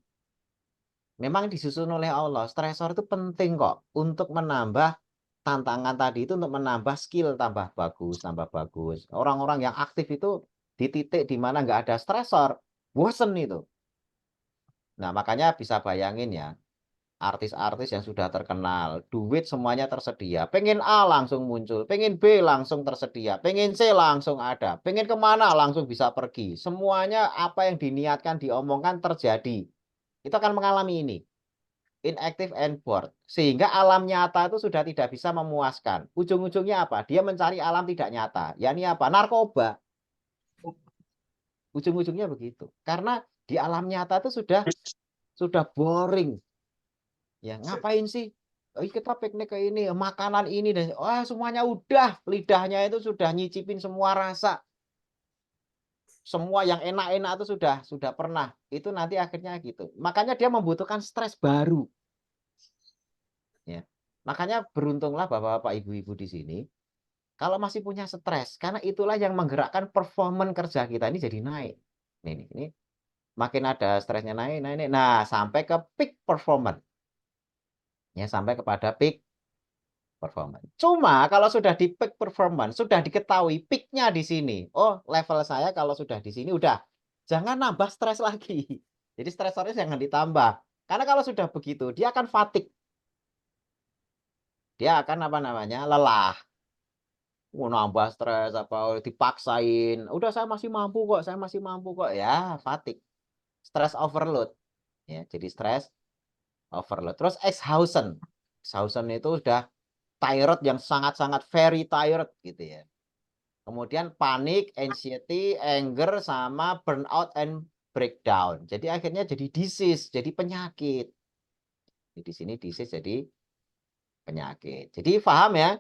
Memang disusun oleh Allah, stresor itu penting kok untuk menambah tantangan tadi itu untuk menambah skill tambah bagus, tambah bagus. Orang-orang yang aktif itu di titik di mana nggak ada stresor, bosen itu. Nah, makanya bisa bayangin ya, artis-artis yang sudah terkenal, duit semuanya tersedia. Pengen A langsung muncul, pengen B langsung tersedia, pengen C langsung ada, pengen kemana langsung bisa pergi. Semuanya apa yang diniatkan, diomongkan terjadi. Itu akan mengalami ini. Inactive and bored. Sehingga alam nyata itu sudah tidak bisa memuaskan. Ujung-ujungnya apa? Dia mencari alam tidak nyata. Yani apa? Narkoba. Ujung-ujungnya begitu. Karena di alam nyata itu sudah boring. Ya, ngapain sih? Oh, kita piknik ke ini, makanan ini dan semuanya udah, lidahnya itu sudah nyicipin semua rasa. Semua yang enak-enak itu sudah pernah. Itu nanti akhirnya gitu. Makanya dia membutuhkan stres baru. Ya. Makanya beruntunglah Bapak-bapak, Ibu-ibu di sini kalau masih punya stres, karena itulah yang menggerakkan performa kerja kita ini jadi naik. Ini makin ada stresnya naik, naik, naik. Nah, sampai ke peak performance. Ya, sampai kepada peak performance. Cuma kalau sudah di peak performance, sudah diketahui peaknya di sini. Oh, level saya kalau sudah di sini udah. Jangan nambah stres lagi. Jadi stresornya jangan ditambah. Karena kalau sudah begitu, dia akan fatigue. Dia akan apa namanya? Lelah. Mau nambah stres apa dipaksain, udah saya masih mampu kok, saya masih mampu kok, ya fatigue, stress overload, ya jadi stress overload. Terus exhaustion, exhaustion itu udah tired yang sangat-sangat very tired gitu ya. Kemudian panik, anxiety, anger, sama burnout and breakdown. Jadi akhirnya jadi disease, jadi penyakit. Di sini disease jadi penyakit. Jadi paham ya?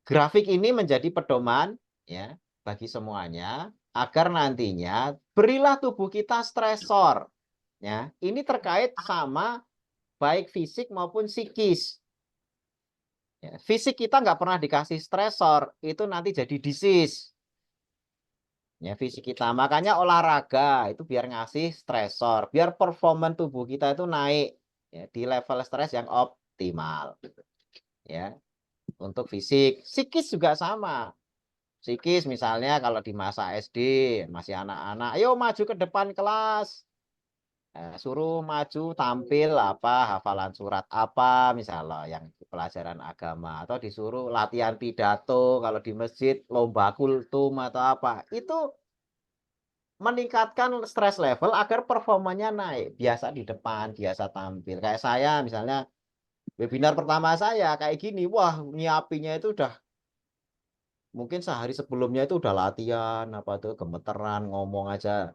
Grafik ini menjadi pedoman ya bagi semuanya agar nantinya berilah tubuh kita stresor ya. Ini terkait sama baik fisik maupun psikis. Ya, fisik kita nggak pernah dikasih stresor, itu nanti jadi disease. Ya, fisik kita. Makanya olahraga itu biar ngasih stresor, biar performa tubuh kita itu naik ya, di level stres yang optimal. Ya, untuk fisik, psikis juga sama. Psikis misalnya kalau di masa SD, masih anak-anak, ayo maju ke depan kelas. Suruh maju tampil apa, hafalan surat apa, misalnya yang pelajaran agama. Atau disuruh latihan pidato, kalau di masjid, lomba kultum atau apa. Itu meningkatkan stress level agar performanya naik. Biasa di depan, biasa tampil. Kayak saya misalnya, webinar pertama saya kayak gini, wah nyiapinya itu udah mungkin sehari sebelumnya itu udah latihan apa tuh gemeteran ngomong aja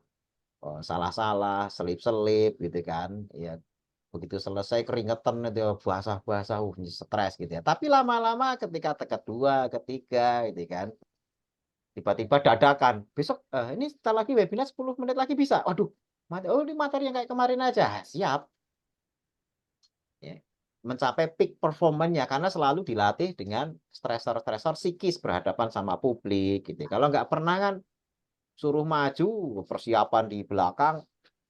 salah-salah selip-selip gitu kan ya begitu selesai keringetan itu basah-basah, stres gitu ya. Tapi lama-lama ketika kedua, ketiga gitu kan, tiba-tiba dadakan, besok ini setelah lagi webinar 10 menit lagi bisa. Waduh, oh ini materi yang kayak kemarin aja. Siap. Ya. Mencapai peak performance-nya karena selalu dilatih dengan stresor-stresor psikis berhadapan sama publik gitu. Kalau nggak pernah kan suruh maju, persiapan di belakang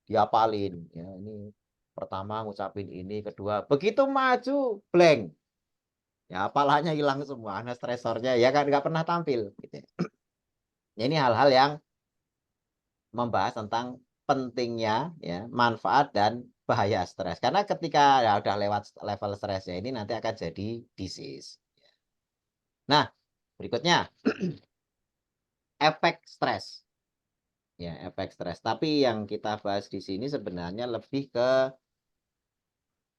diapalin. Ya, ini pertama ngucapin ini, kedua begitu maju blank. Ya apalanya hilang semua, nah stresornya ya kan nggak pernah tampil. Gitu. Ya, ini hal-hal yang membahas tentang pentingnya ya manfaat dan bahaya stres. Karena ketika ya udah lewat level stresnya ini nanti akan jadi disease. Nah, berikutnya efek stres. Ya, efek stres. Tapi yang kita bahas di sini sebenarnya lebih ke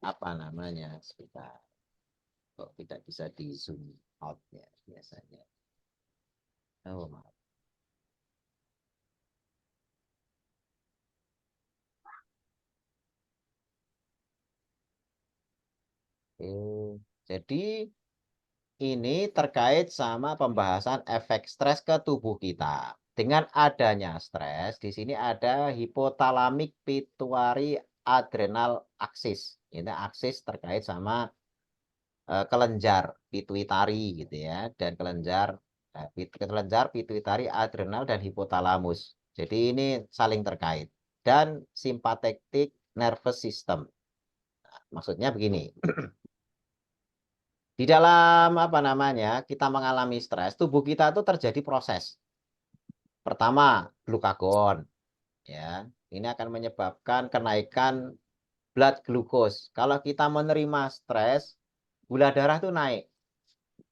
apa namanya? Sebentar. Kok tidak bisa di zoom out ya biasanya. Oh, maaf. Oke. Jadi ini terkait sama pembahasan efek stres ke tubuh kita. Dengan adanya stres, di sini ada hypothalamic pituitary adrenal axis. Ini aksis terkait sama kelenjar pituitari gitu ya, dan kelenjar pituitari adrenal dan hipotalamus. Jadi ini saling terkait. Dan sympathetic nervous system. Nah, maksudnya begini. Di dalam apa namanya, kita mengalami stres, tubuh kita itu terjadi proses. Pertama, glukagon, ya. Ini akan menyebabkan kenaikan blood glucose. Kalau kita menerima stres, gula darah itu naik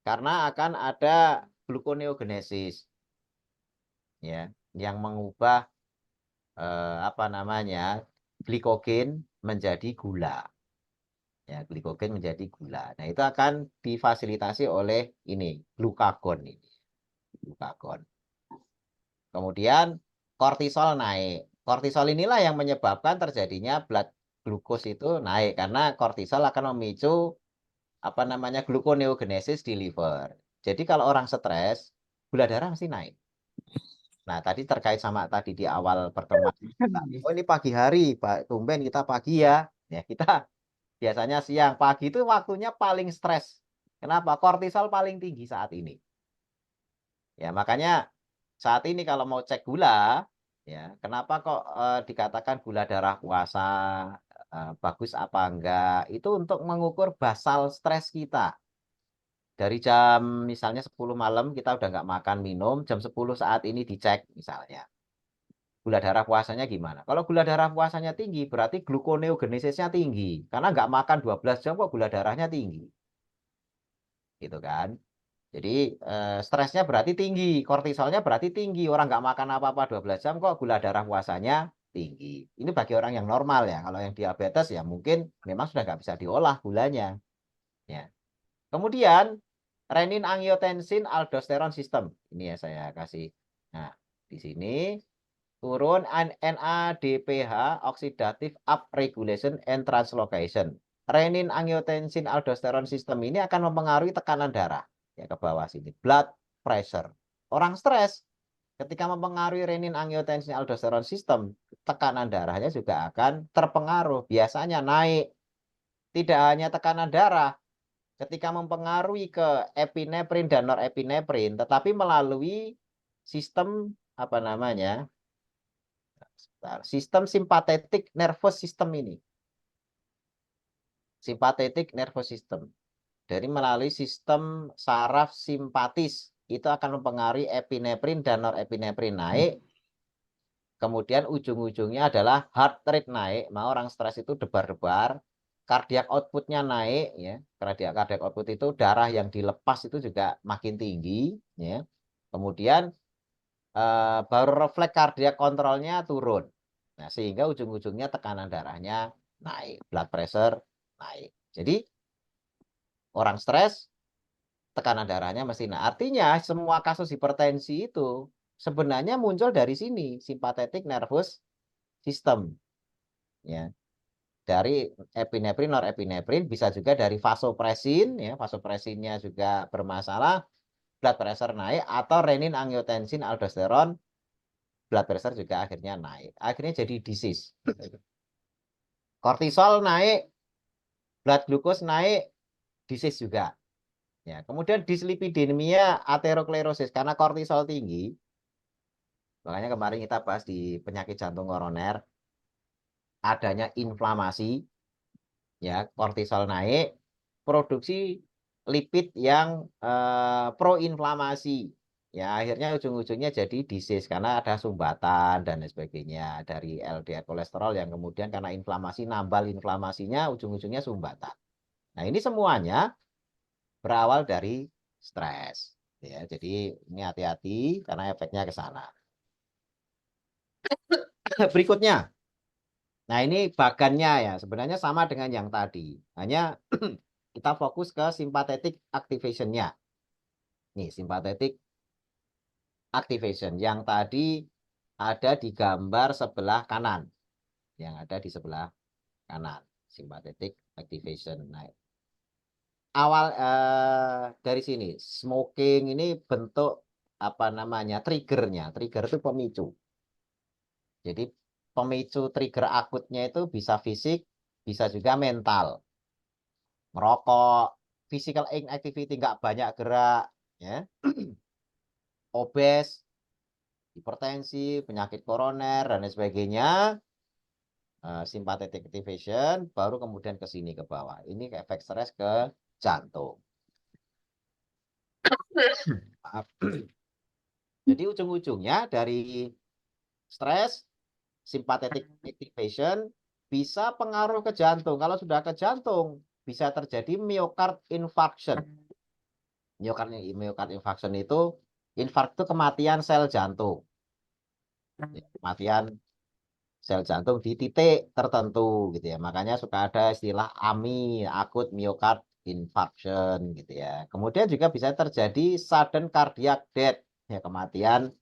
karena akan ada gluconeogenesis, ya, yang mengubah apa namanya, glikogen menjadi gula. Ya, glikogen menjadi gula. Nah, itu akan difasilitasi oleh ini, glukagon ini. Glukagon. Kemudian kortisol naik. Kortisol inilah yang menyebabkan terjadinya blood glucose itu naik karena kortisol akan memicu apa namanya gluconeogenesis di liver. Jadi kalau orang stres, gula darah mesti naik. Nah, tadi terkait sama tadi di awal pertemuan. Oh, ini pagi hari, Pak. Tumben kita pagi ya. Ya, kita biasanya siang. Pagi itu waktunya paling stres. Kenapa? Kortisol paling tinggi saat ini. Ya, makanya saat ini kalau mau cek gula, ya, kenapa kok dikatakan gula darah puasa bagus apa enggak? Itu untuk mengukur basal stres kita. Dari jam misalnya 10 malam kita udah nggak makan minum, jam 10 saat ini dicek misalnya. Gula darah puasanya gimana? Kalau gula darah puasanya tinggi, berarti gluconeogenesisnya tinggi. Karena nggak makan 12 jam kok gula darahnya tinggi. Gitu kan? Jadi stresnya berarti tinggi, kortisolnya berarti tinggi. Orang nggak makan apa-apa 12 jam kok gula darah puasanya tinggi. Ini bagi orang yang normal ya. Kalau yang diabetes ya mungkin memang sudah nggak bisa diolah gulanya. Ya. Kemudian renin, angiotensin, aldosteron system. Ini ya saya kasih. Nah, di sini turun NADPH, oxidative upregulation and translocation. Renin, angiotensin, aldosteron system ini akan mempengaruhi tekanan darah. Ya ke bawah sini, blood pressure. Orang stres ketika mempengaruhi renin, angiotensin, aldosteron system, tekanan darahnya juga akan terpengaruh. Biasanya naik. Tidak hanya tekanan darah, ketika mempengaruhi ke epinefrin dan norepinefrin, tetapi melalui sistem apa namanya, sistem simpatetik nervous system ini. Simpatetik nervous system. Dari melalui sistem saraf simpatis itu akan mempengaruhi epinefrin dan norepinefrin naik. Kemudian ujung-ujungnya adalah heart rate naik. Mau orang stres itu debar-debar. Cardiac outputnya naik, ya. Cardiac output itu darah yang dilepas itu juga makin tinggi, ya. Kemudian baru refleks kardiak kontrolnya turun. Nah, sehingga ujung-ujungnya tekanan darahnya naik, blood pressure naik. Jadi orang stres, tekanan darahnya mesti naik. Artinya semua kasus hipertensi itu sebenarnya muncul dari sini, sympathetic nervous system. Ya. dari epinefrin, norepinefrin, bisa juga dari vasopresin, ya, vasopresinnya juga bermasalah, blood pressure naik, atau renin, angiotensin, aldosteron, blood pressure juga akhirnya naik. Akhirnya jadi disease. Kortisol naik, blood glucose naik, disease juga. Ya, kemudian dislipidemia, aterosklerosis karena kortisol tinggi. Makanya kemarin kita bahas di penyakit jantung koroner, adanya inflamasi, ya, kortisol naik, produksi lipid yang proinflamasi. Ya, akhirnya ujung-ujungnya jadi disease karena ada sumbatan dan lain sebagainya dari LDL kolesterol yang kemudian karena inflamasi nambal inflamasinya ujung-ujungnya sumbatan. Nah, ini semuanya berawal dari stres. Ya, jadi ini hati-hati karena efeknya ke sana. Berikutnya. Nah, ini bagannya ya, sebenarnya sama dengan yang tadi. Hanya kita fokus ke sympathetic activation-nya. Nih, sympathetic activation. Yang tadi ada di gambar sebelah kanan. Yang ada di sebelah kanan. Sympathetic activation. Nah, awal dari sini, smoking ini bentuk apa namanya, triggernya. Trigger itu pemicu. Jadi pemicu trigger akutnya itu bisa fisik, bisa juga mental. Merokok, physical inactivity, nggak banyak gerak, ya, obes, hipertensi, penyakit koroner, dan lain sebagainya, sympathetic activation, baru kemudian ke sini ke bawah. Ini efek stres ke jantung. Maaf. Jadi ujung-ujungnya dari stres, sympathetic activation, bisa pengaruh ke jantung. Kalau sudah ke jantung, bisa terjadi myocard infarction. Myocard infarction itu, infark itu kematian sel jantung. Kematian sel jantung di titik tertentu gitu ya. Makanya suka ada istilah AMI, akut myocard infarction gitu ya. Kemudian juga bisa terjadi sudden cardiac death, ya, kematian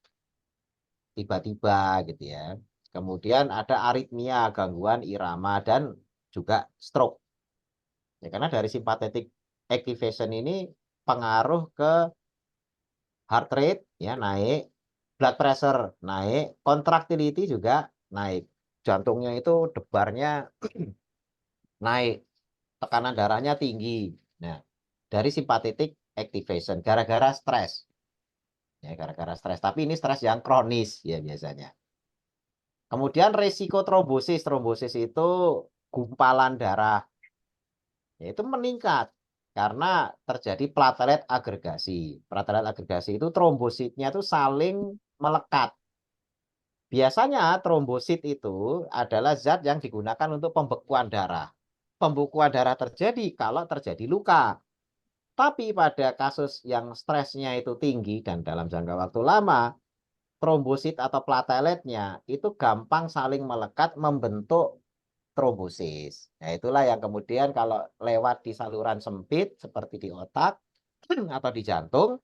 tiba-tiba gitu ya. Kemudian ada aritmia, gangguan irama, dan juga stroke. Ya, karena dari sympathetic activation ini pengaruh ke heart rate ya naik, blood pressure naik, contractility juga naik. Jantungnya itu debarnya naik, tekanan darahnya tinggi. Nah, dari sympathetic activation gara-gara stres. Ya, gara-gara stres. Tapi ini stres yang kronis ya biasanya. Kemudian resiko trombosis. Trombosis itu gumpalan darah. Yaitu meningkat karena terjadi platelet agregasi. Platelet agregasi itu trombositnya itu saling melekat. Biasanya trombosit itu adalah zat yang digunakan untuk pembekuan darah. Pembekuan darah terjadi kalau terjadi luka. Tapi pada kasus yang stresnya itu tinggi dan dalam jangka waktu lama, trombosit atau plateletnya itu gampang saling melekat membentuk trombosis. Nah, itulah yang kemudian kalau lewat di saluran sempit seperti di otak atau di jantung,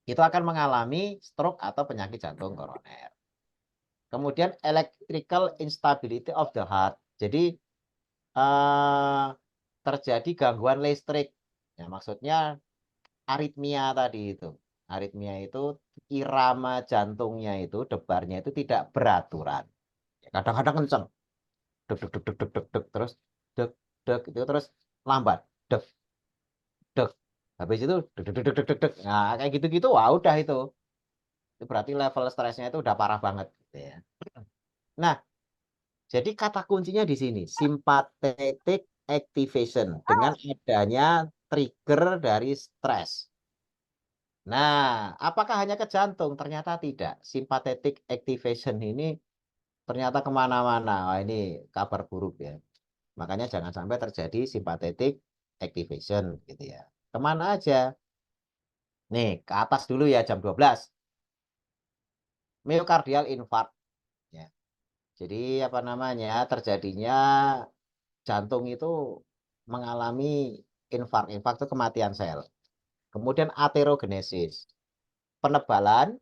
itu akan mengalami stroke atau penyakit jantung koroner. Kemudian electrical instability of the heart. Jadi terjadi gangguan listrik. Ya, maksudnya aritmia tadi itu. Aritmia itu irama jantungnya itu, debarnya itu tidak beraturan. Kadang-kadang kenceng. Deg, deg, deg, deg, deg, deg, deg, terus deg, deg, itu terus lambat. Deg, deg. Habis itu deg, deg, deg, deg, deg, deg. Nah, kayak gitu-gitu, wah udah itu. Itu berarti level stresnya itu udah parah banget. Gitu ya. Nah, jadi kata kuncinya di sini, sympathetic activation dengan adanya trigger dari stres. Nah, apakah hanya ke jantung? Ternyata tidak. Sympathetic activation ini ternyata kemana-mana. Wah, ini kabar buruk ya. Makanya jangan sampai terjadi sympathetic activation gitu ya. Kemana aja? Nih, ke atas dulu ya jam 12. Myocardial infarct. Ya. Jadi apa namanya? Terjadinya jantung itu mengalami infark. Infark itu kematian sel. Kemudian aterogenesis. Penebalan,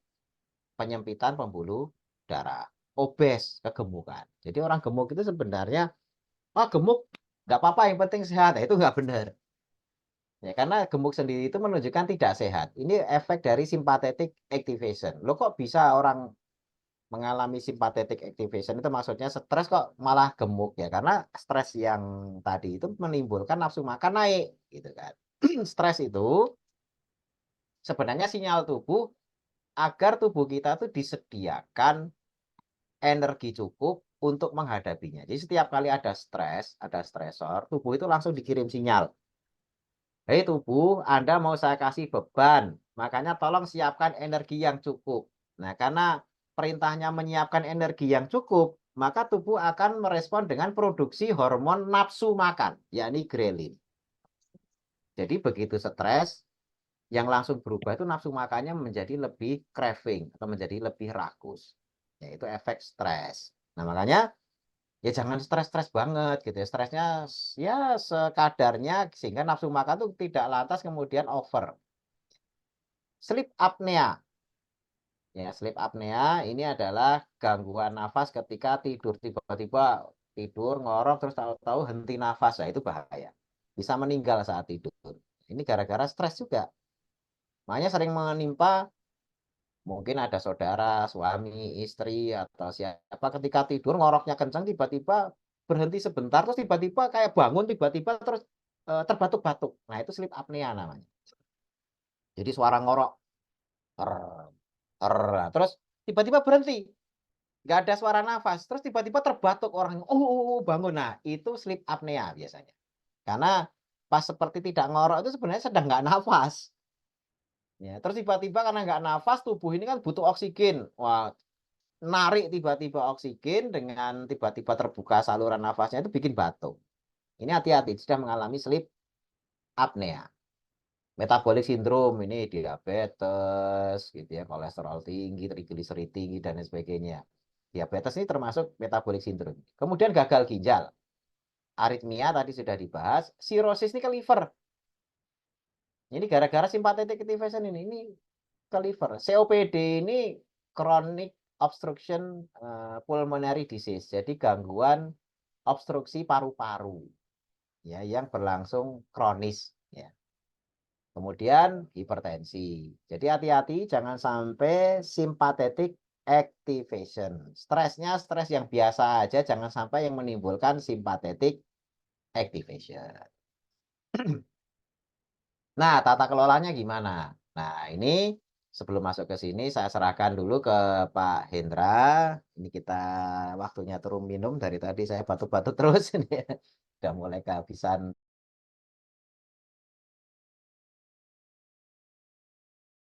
penyempitan pembuluh darah. Obes, kegemukan. Jadi orang gemuk itu sebenarnya ah gemuk nggak apa-apa yang penting sehat. Nah, itu nggak benar. Ya, karena gemuk sendiri itu menunjukkan tidak sehat. Ini efek dari sympathetic activation. Lo kok bisa orang mengalami sympathetic activation itu maksudnya stres kok malah gemuk ya? Karena stres yang tadi itu menimbulkan nafsu makan naik, gitu kan. Stres itu sebenarnya sinyal tubuh agar tubuh kita tuh disediakan energi cukup untuk menghadapinya. Jadi setiap kali ada stres, ada stresor, tubuh itu langsung dikirim sinyal. Hei tubuh, Anda mau saya kasih beban, makanya tolong siapkan energi yang cukup. Nah, karena perintahnya menyiapkan energi yang cukup, maka tubuh akan merespon dengan produksi hormon nafsu makan, yakni grelin. Jadi begitu stres, yang langsung berubah itu nafsu makannya menjadi lebih craving atau menjadi lebih rakus. Yaitu efek stres. Nah, makanya ya jangan stres-stres banget gitu ya. Stresnya ya sekadarnya sehingga nafsu makan tuh tidak lantas kemudian over. Sleep apnea. Ya, sleep apnea ini adalah gangguan nafas ketika tidur tiba-tiba tidur ngorok terus tahu-tahu henti nafas. Nah, itu bahaya. Bisa meninggal saat tidur. Ini gara-gara stres juga. Makanya sering menimpa mungkin ada saudara, suami, istri, atau siapa ketika tidur ngoroknya kencang tiba-tiba berhenti sebentar terus tiba-tiba kayak bangun tiba-tiba terus terbatuk-batuk. Nah, itu sleep apnea namanya. Jadi suara ngorok er, terus tiba-tiba berhenti. Nggak ada suara nafas, terus tiba-tiba terbatuk orang, bangun. Nah, itu sleep apnea biasanya. Karena pas seperti tidak ngorok itu sebenarnya sedang nggak nafas. Ya, terus tiba-tiba karena nggak nafas, tubuh ini kan butuh oksigen. Wah, narik tiba-tiba oksigen dengan tiba-tiba terbuka saluran nafasnya itu bikin batuk. Ini hati-hati, sudah mengalami sleep apnea. Metabolic syndrome ini diabetes, gitu ya, kolesterol tinggi, trigliserid tinggi dan lain sebagainya. Diabetes ini termasuk metabolic syndrome. Kemudian gagal ginjal, aritmia tadi sudah dibahas, sirosis ini ke liver. Ini gara-gara sympathetic activation ini ke liver. COPD ini chronic obstruction pulmonary disease. Jadi gangguan obstruksi paru-paru ya yang berlangsung kronis ya. Kemudian hipertensi. Jadi hati-hati jangan sampai sympathetic activation. Stresnya stres yang biasa aja jangan sampai yang menimbulkan sympathetic activation. Nah, tata kelolanya gimana? Nah, ini sebelum masuk ke sini saya serahkan dulu ke Pak Hendra. Ini kita waktunya turun minum dari tadi saya batuk-batuk terus ini. Udah mulai kehabisan